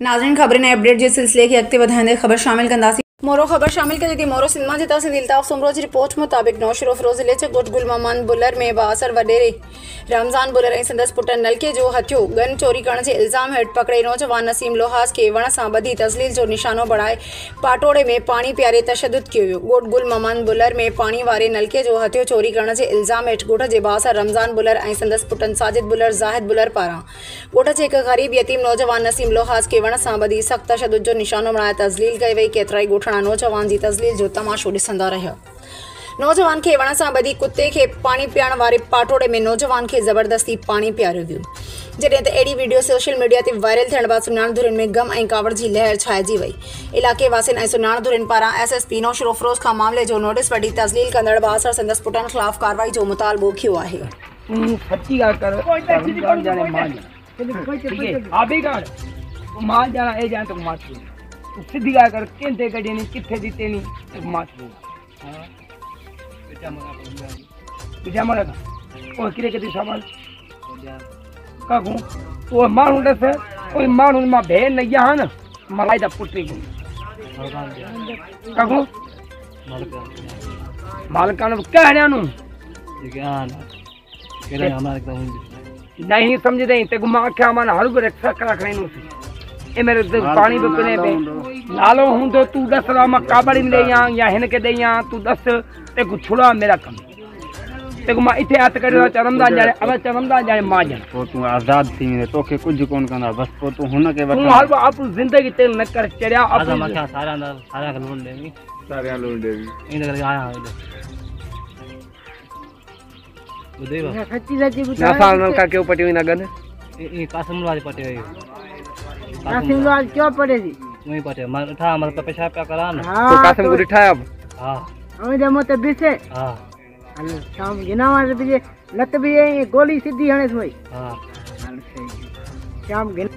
नाज़रीन खबरें नए अपडेट जे सिलसिले की अगते वधाइंदे खबर शामिल कंदासीं। मोरो खबर शामिल कर दी मोरो सिनेमा जी तहसील अल्ताफ सोमरोज रिपोर्ट मुताबिक नौशरो फरोज जिले च गुट गुल मोहम्मद बुलर में बासर वडेरे रमज़ान बुलर ऐं संदसि पुट नलके जो हथियो गन चोरी करण जे इल्ज़ाम हेठि पकड़े नौजवान नसीम लोहास के वण सां ॿधी तज़लील जो निशानो बणाए पाटोड़े में पानी पियारे तशद्दुद कयो वियो। ॻोठ गुल मोहम्मद बुलर में पानी वारे नलके जो हथियो चोरी करण जे इल्ज़ाम हेठि ॻोठ जे बासर रमज़ान बुलर ऐं संदसि पुटनि साजिद बुलर ज़ाहिद बुलर पारां ॻोठ जे हिकु ग़रीब यतीम नौजवान नसीम लोहास के वण सां ॿधी सख़्त तशद्दुद जो निशानो बणाए तज़लील कई वई। केतिराई ॻोठणा नौजवान जी तज़लील जो तमाशो ॾिसंदा रहिया। नौजवान के वण सां ॿधी कुत्ते खे पानी पियारण वारे पाटोड़े में नौजवान खे ज़बरदस्ती पानी पियारियो वियो। जॾहिं त अहिड़ी वीडियो सोशल मीडिया ते वायरल थियण बाद सुञाणंदड़नि में गम ऐं कावड़ जी लहर छाइजी वई। इलाइक़े वासियुनि ऐं सुञाणंदड़नि पारां एसएसपी नौशरो फरोज़ खां मामले जो नोटिस वठी तज़लील कंदड़ बासर संदसि पुटनि ख़िलाफ़ कार्रवाई जो मुतालबो कयो आहे। सीधी ॻाल्हि कर किथे कढी नी किथे ॾिते नी माचो पिजामा रखा ओ किरे के सामान कागू ओ मानू दस ओ मानू मा भेन न यान मलाई दा पुटी कागू मालकान कहण्या नु केरे हमारे नहीं समझदे ते गुमा क्या मान हर को रक्षा करा खणी ए मेरे पानी पे पीने पे लालो हूं तो तू दस रा मैं काबड़ी में ले या हिन के दे या तू दस ते को छुड़ा मेरा कम ते को मैं इथे हाथ कर चरमदा जाने अब चरमदा जाने मां जाने तो तू आजाद थी ने तो के कुछ कोन करना बस तो तू हुन के तू हर आप जिंदगी ते न कर चरिया अब मैं क्या सारा का लोन देवी सारे लोन देवी इन करके आया हूं बुदेवा सच्ची सच्ची ना साल का के पटी हुई ना गन ये कासम वाली पटी हुई कासिम लाल क्यों पड़ेगी वही पटे मार था हमारे पेशाब क्या करा ना तो कासिम को उठाया अब हां हमें जब मत बिसे हां शाम गिना मार भी लत भी गोली सीधी हने सोई हां शाम गिन